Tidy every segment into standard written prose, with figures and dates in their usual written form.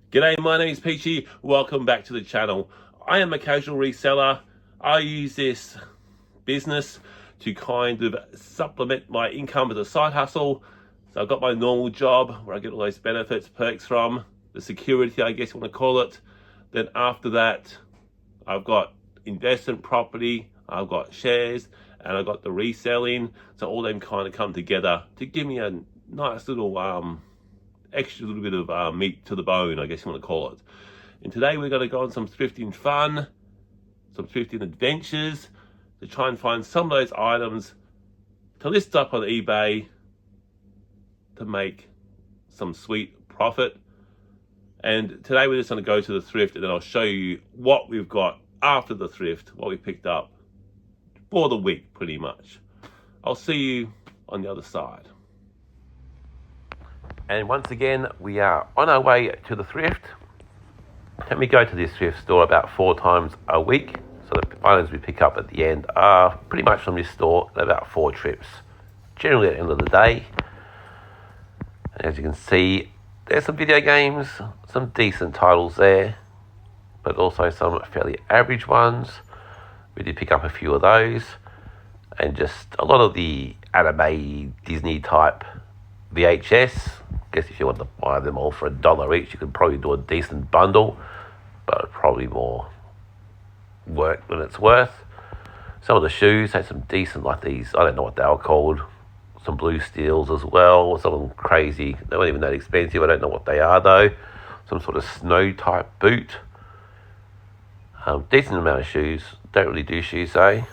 G'day, my name is Peachy. Welcome back to the channel. I am a casual reseller. I use this business to kind of supplement my income as a side hustle. So I've got my normal job where I get all those benefits, perks from, the security, I guess you want to call it. Then after that, I've got investment property, I've got shares, and I've got the reselling. So all them kind of come together to give me a nice little extra little bit of meat to the bone, I guess you want to call it. And today we're going to go on some thrifting fun, some thrifting adventures to try and find some of those items to list up on eBay to make some sweet profit. And today we're just going to go to the thrift, and then I'll show you what we've got after the thrift, what we picked up for the week pretty much. I'll see you on the other side. And once again, we are on our way to the thrift. And we go to this thrift store about 4 times a week. So the items we pick up at the end are pretty much from this store in about 4 trips. Generally at the end of the day. And as you can see, there's some video games, some decent titles there, but also some fairly average ones. We did pick up a few of those. And just a lot of the anime, Disney type VHS. I guess if you want to buy them all for $1 each, you could probably do a decent bundle, but probably more work than it's worth. Some of the shoes had some decent, like these, I don't know what they were called, some blue steels as well, some of them crazy, they weren't even that expensive, I don't know what they are though. Some sort of snow type boot. Decent amount of shoes, don't really do shoes though.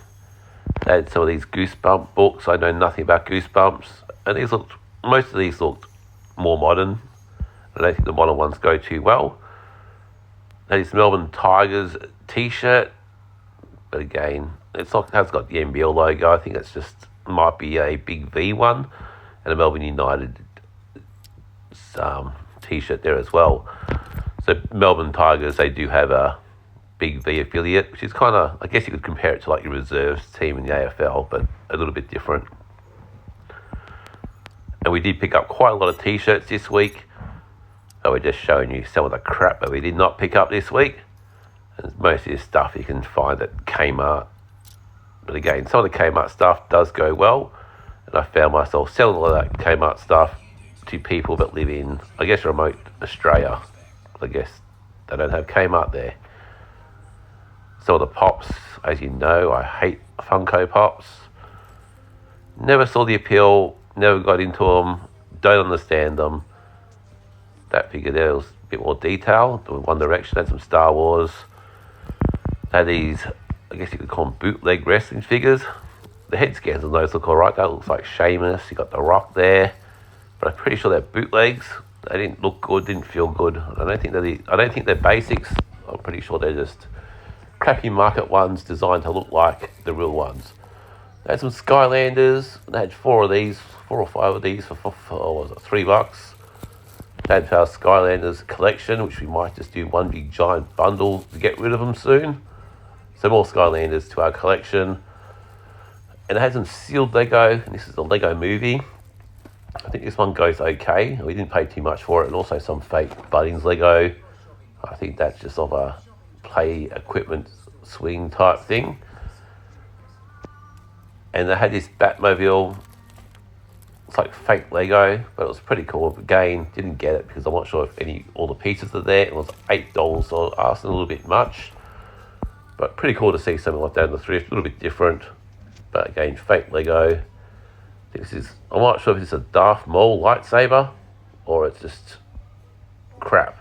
They had some of these Goosebump books, I know nothing about Goosebumps, and most of these looked more modern. I don't think the modern ones go too well. That is Melbourne Tigers t-shirt, but again, it has got the NBL logo. I think it's just might be a big V one, and a Melbourne United t-shirt there as well. So Melbourne Tigers, they do have a big V affiliate, which is kind of, I guess you could compare it to like your reserves team in the AFL, but a little bit different. And we did pick up quite a lot of t-shirts this week. So we're just showing you some of the crap that we did not pick up this week. And most of this stuff you can find at Kmart. But again, some of the Kmart stuff does go well. And I found myself selling a lot of that Kmart stuff to people that live in, I guess, remote Australia. I guess they don't have Kmart there. Some of the Pops, as you know, I hate Funko Pops. Never saw the appeal. Never got into them, don't understand them. That figure there was a bit more detail. One Direction had some Star Wars. They had these, I guess you could call them bootleg wrestling figures. The head scans on those look alright. That looks like Sheamus. You got The Rock there. But I'm pretty sure they're bootlegs. They didn't look good, didn't feel good. I don't think they're basics. I'm pretty sure they're just crappy market ones designed to look like the real ones. They had some Skylanders. They had 4 or 5 of these for what was it, $3. They had our Skylanders collection, which we might just do one big giant bundle to get rid of them soon. So more Skylanders to our collection. And they had some sealed Lego, and this is the Lego Movie. I think this one goes okay. We didn't pay too much for it, and also some fake Bunnings Lego. I think that's just of a play equipment swing type thing. And they had this Batmobile. It's like fake Lego, but it was pretty cool. Again, didn't get it because I'm not sure if all the pieces are there. It was $8, so I asked a little bit much. But pretty cool to see something like that in the thrift. A little bit different. But again, fake Lego. I'm not sure if it's a Darth Maul lightsaber or it's just crap.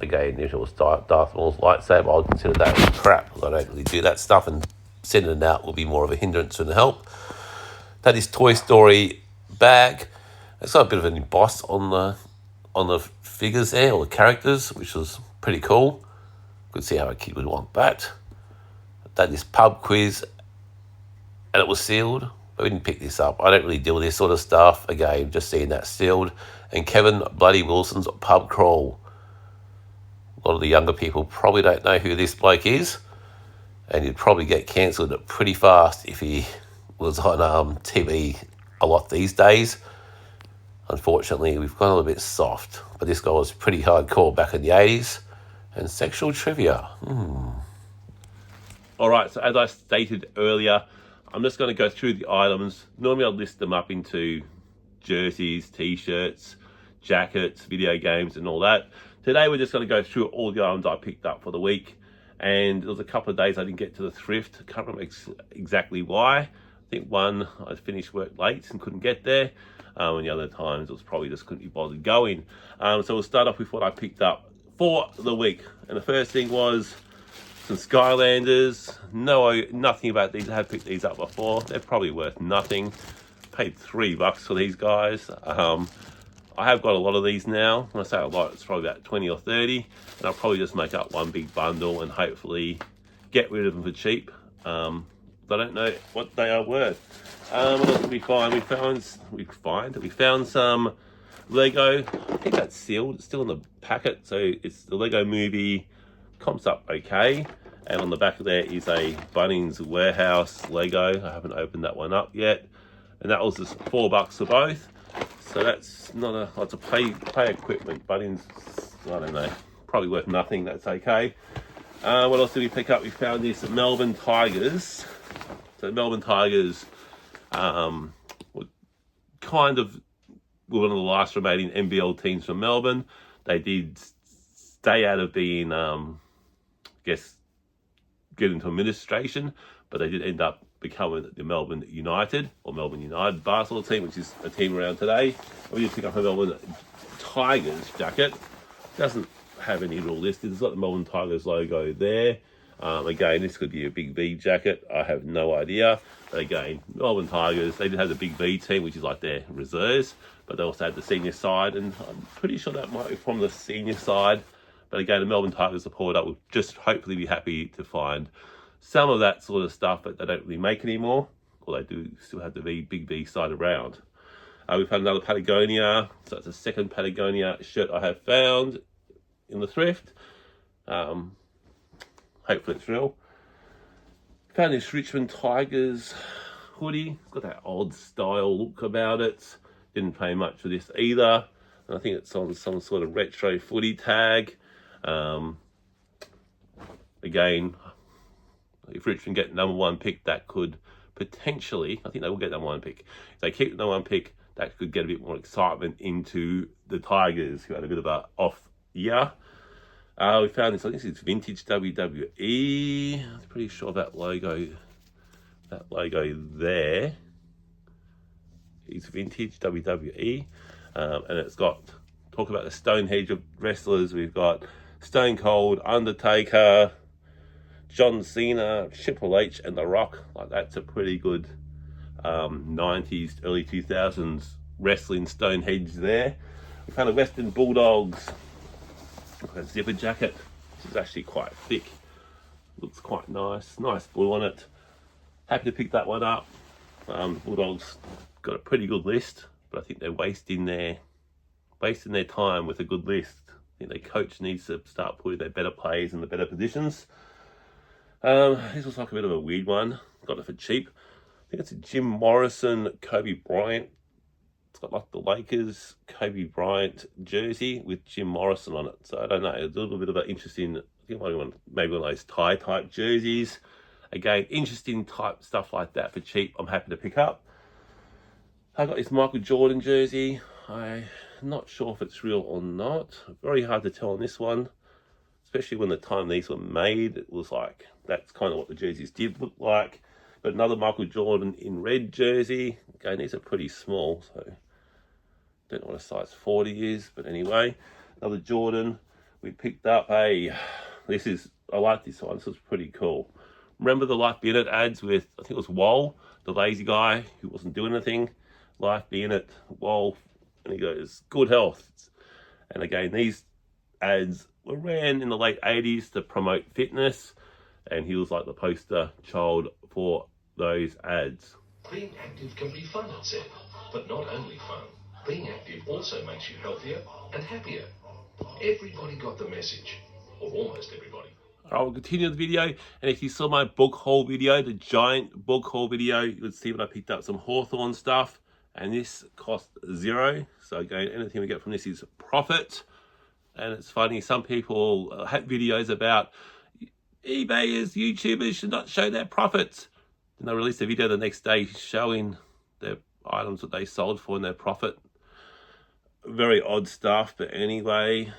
Again, if it was Darth Maul's lightsaber, I would consider that as crap, because I don't really do that stuff, and sending it out will be more of a hindrance than a help. That is Toy Story bag. It's got a bit of an emboss on the figures there, or the characters, which was pretty cool. Could see how a kid would want that. That is Pub Quiz, and it was sealed, but we didn't pick this up. I don't really deal with this sort of stuff. Again, just seeing that sealed. And Kevin Bloody Wilson's Pub Crawl. A lot of the younger people probably don't know who this bloke is, and he'd probably get cancelled pretty fast if he was on TV a lot these days. Unfortunately, we've gone a little bit soft, but this guy was pretty hardcore back in the 80s. And sexual trivia. All right, so as I stated earlier, I'm just going to go through the items. Normally I'll list them up into jerseys, t-shirts, jackets, video games and all that. Today we're just going to go through all the items I picked up for the week. And there was a couple of days I didn't get to the thrift. I can't remember exactly why. I think one, I finished work late and couldn't get there. And the other times it was probably just couldn't be bothered going. So we'll start off with what I picked up for the week. And the first thing was some Skylanders. Nothing about these. I have picked these up before. They're probably worth nothing. Paid $3 for these guys. I have got a lot of these now. When I say a lot, it's probably about 20 or 30. And I'll probably just make up one big bundle and hopefully get rid of them for cheap. I don't know what they are worth. What else did we find? We found some Lego. I think that's sealed. It's still in the packet. So it's the Lego Movie. Comps up okay. And on the back of there is a Bunnings Warehouse Lego. I haven't opened that one up yet. And that was just $4 for both. So that's not a lot of play equipment. Bunnings, I don't know, probably worth nothing. That's okay. What else did we pick up? We found this Melbourne Tigers. So Melbourne Tigers were one of the last remaining NBL teams from Melbourne. They did stay out of being, get into administration, but they did end up becoming the Melbourne United or Melbourne United basketball team, which is a team around today. We did pick up a Melbourne Tigers jacket. Doesn't have any real list. It's got the Melbourne Tigers logo there. Again, this could be a big V jacket. I have no idea. But again, Melbourne Tigers, they did have the big V team, which is like their reserves, but they also had the senior side, and I'm pretty sure that might be from the senior side. But again, the Melbourne Tigers supporter will just hopefully be happy to find some of that sort of stuff that they don't really make anymore, or they do still have the big V side around. We found another Patagonia, so it's the second Patagonia shirt I have found in the thrift. Hopefully it's real. Found this Richmond Tigers hoodie. It's got that odd style look about it. Didn't pay much for this either. And I think it's on some sort of retro footy tag. Again, if Richmond get number one pick, that could potentially, I think they will get number one pick. If they keep the number one pick, that could get a bit more excitement into the Tigers, who had a bit of a off year. We found this, I think it's vintage WWE. I'm pretty sure that logo there is vintage WWE. And it's got, talk about the Stonehenge of wrestlers. We've got Stone Cold, Undertaker, John Cena, Triple H, and The Rock. Like, that's a pretty good 90s, early 2000s wrestling Stonehenge there. We found a Western Bulldogs, a zipper jacket. This is actually quite thick. Looks quite nice. Nice blue on it. Happy to pick that one up. Bulldogs got a pretty good list, but I think they're wasting their time with a good list. I think their coach needs to start putting their better players in the better positions. This was like a bit of a weird one. Got it for cheap. I think it's a Jim Morrison Kobe Bryant. It's got like the Lakers Kobe Bryant jersey with Jim Morrison on it. So I don't know. It's a little bit of an interesting, I think maybe one of those tie type jerseys. Again, interesting type stuff like that for cheap. I'm happy to pick up. I got this Michael Jordan jersey. I'm not sure if it's real or not. Very hard to tell on this one, especially when the time these were made. It was like, that's kind of what the jerseys did look like. Got another Michael Jordan in red jersey. Again, these are pretty small, so don't know what a size 40 is, but anyway, another Jordan. We picked up I like this one. This was pretty cool. Remember the Life Be In It ads with, I think it was Wall, the lazy guy who wasn't doing anything. Life Be In It, Wall, and he goes, good health. And again, these ads were ran in the late 80s to promote fitness, and he was like the poster child for those ads. Being active can be fun, it said, but not only fun. Being active also makes you healthier and happier. Everybody got the message, or almost everybody. I will continue the video, and if you saw my book haul video, the giant book haul video, you would see when I picked up some Hawthorne stuff. and this cost $0. So again, anything we get from this is profit. And it's funny, some people have videos about eBayers, YouTubers should not show their profits. Then they release a video the next day showing their items that they sold for and their profit. Very odd stuff, but anyway,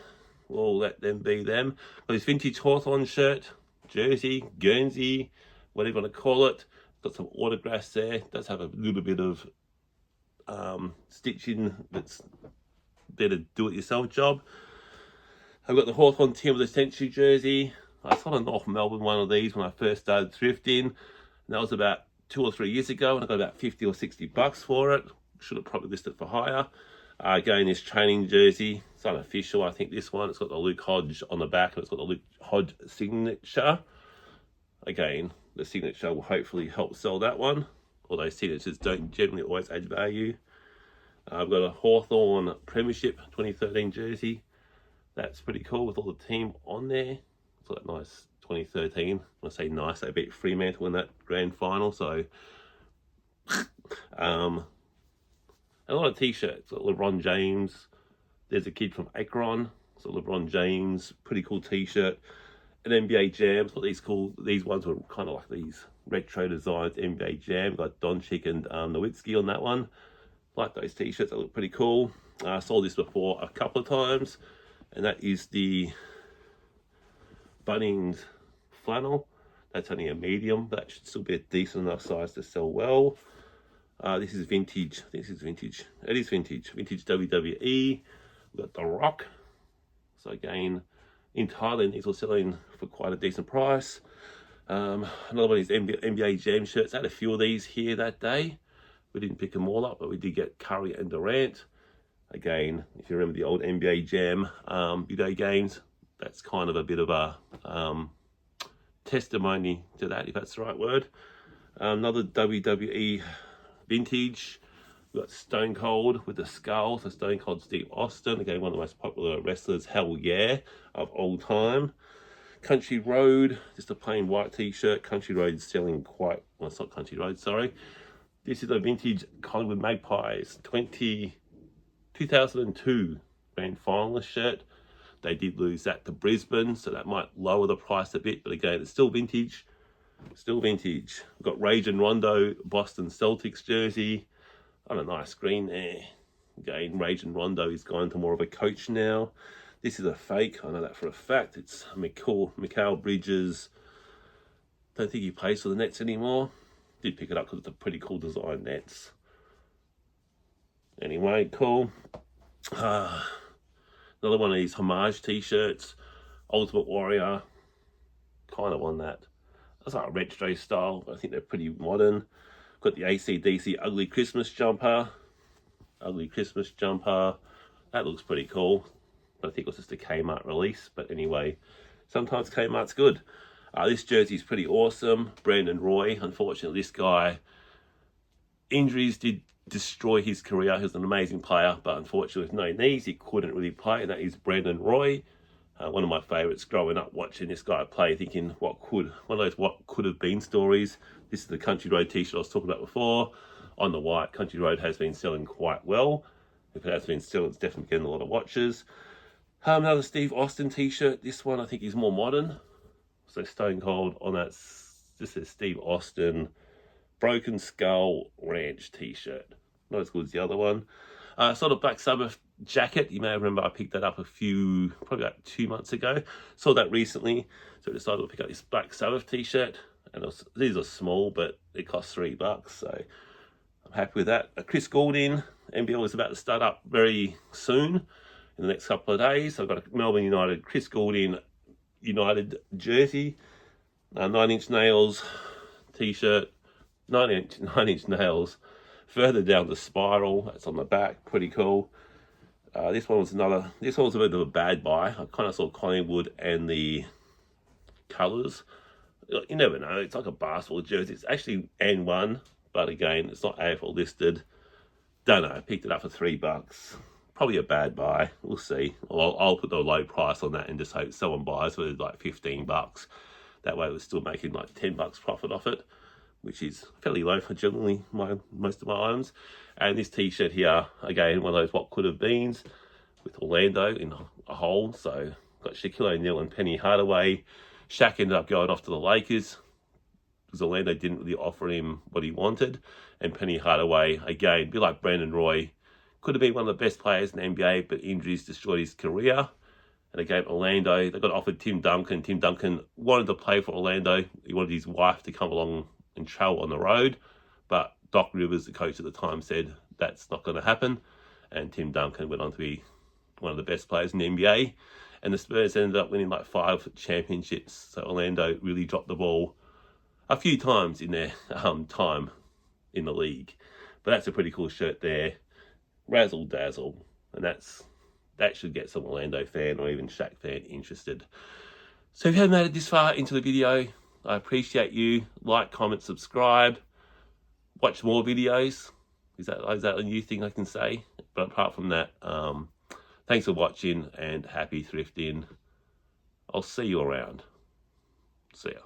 we'll let them be them. Got this vintage Hawthorn shirt, jersey, Guernsey, whatever you want to call it. Got some autographs there. It does have a little bit of stitching that's better do-it-yourself job. I've got the Hawthorn Team of the Century jersey. I saw a North Melbourne one of these when I first started thrifting, and that was about 2 or 3 years ago, and I got about 50 or 60 bucks for it. Should have probably listed for higher. Again, this training jersey, it's unofficial, I think this one. It's got the Luke Hodge on the back, and it's got the Luke Hodge signature. Again, the signature will hopefully help sell that one, although signatures don't generally always add value. I've got a Hawthorn Premiership 2013 jersey. That's pretty cool with all the team on there. It's got that nice 2013. When I say nice, they beat Fremantle in that grand final. So, a lot of t-shirts. Got LeBron James. There's a kid from Akron. So LeBron James, pretty cool t-shirt. An NBA Jam. Got these cool. These ones were kind of like these retro designs. NBA Jam. Got Doncic and Nowitzki on that one. Like those t-shirts. They look pretty cool. I saw this before a couple of times. And that is the Bunnings flannel. That's only a medium, but that should still be a decent enough size to sell well. This is vintage. This is vintage. It is vintage. Vintage WWE. We've got The Rock. So again, in Thailand, these were selling for quite a decent price. Another one is NBA Jam shirts. I had a few of these here that day. We didn't pick them all up, but we did get Curry and Durant. Again, if you remember the old NBA Jam video games, that's kind of a bit of a testimony to that, if that's the right word. Another WWE vintage. We've got Stone Cold with the skull. So Stone Cold Steve Austin, again, one of the most popular wrestlers, hell yeah, of all time. Country Road, just a plain white t-shirt. Country Road's selling quite, well, it's not Country Road, sorry. This is a vintage Collingwood Magpies 2002 grand finalist shirt. They did lose that to Brisbane, so that might lower the price a bit, but again, it's still vintage. Still vintage. We've got Rage and Rondo Boston Celtics jersey on a nice green there. Again, Rage and Rondo is going to more of a coach now. This is a fake, I know that for a fact. It's Mikal Bridges. Don't think he plays for the Nets anymore. Did pick it up because it's a pretty cool design Nets. Anyway, cool. Another one of these homage t-shirts. Ultimate Warrior. Kind of on that. That's like a retro style. I think they're pretty modern. Got the AC/DC Ugly Christmas jumper. Ugly Christmas jumper. That looks pretty cool. I think it was just a Kmart release. But anyway, sometimes Kmart's good. This jersey's pretty awesome. Brandon Roy. Unfortunately, this guy, injuries did destroy his career. He was an amazing player, but unfortunately with no knees, he couldn't really play, and that is Brandon Roy. One of my favourites growing up, watching this guy play, thinking one of those what could have been stories. This is the Country Road t-shirt I was talking about before. On the white, Country Road has been selling quite well. If it has been selling, it's definitely getting a lot of watches. Another Steve Austin t-shirt. This one I think is more modern. So Stone Cold on that, this says Steve Austin Broken Skull Ranch t-shirt. Not as good as the other one. Sort of Black Sabbath jacket. You may remember I picked that up probably about 2 months ago. Saw that recently, so I decided to pick up this Black Sabbath t-shirt. And these are small, but it cost $3, so I'm happy with that. Chris Goulding, NBL is about to start up very soon, in the next couple of days. I've got a Melbourne United Chris Goulding United jersey, 9-inch nails t-shirt, 9-inch nails. Further down the spiral, that's on the back, pretty cool. This one was a bit of a bad buy. I kind of saw Collingwood and the colours. You never know, it's like a basketball jersey. It's actually N1, but again, it's not AFL listed. Don't know, I picked it up for $3. Probably a bad buy, we'll see. I'll put the low price on that and just hope someone buys for like $15. That way we're still making like $10 profit off it. which is fairly low for generally most of my items. And this t-shirt here, again, one of those what could have beens with Orlando in a hole. So got Shaquille O'Neal and Penny Hardaway. Shaq ended up going off to the Lakers because Orlando didn't really offer him what he wanted. And Penny Hardaway, again, a bit like Brandon Roy, could have been one of the best players in the NBA, but injuries destroyed his career. And again, Orlando, they got offered Tim Duncan. Tim Duncan wanted to play for Orlando. He wanted his wife to come along and travel on the road. But Doc Rivers, the coach at the time, said that's not going to happen. And Tim Duncan went on to be one of the best players in the NBA. And the Spurs ended up winning like 5 championships. So Orlando really dropped the ball a few times in their time in the league. But that's a pretty cool shirt there. Razzle dazzle. And that should get some Orlando fan or even Shaq fan interested. So if you haven't made it this far into the video, I appreciate you. Like, comment, subscribe. Watch more videos. Is that a new thing I can say? But apart from that, thanks for watching and happy thrifting. I'll see you around. See ya.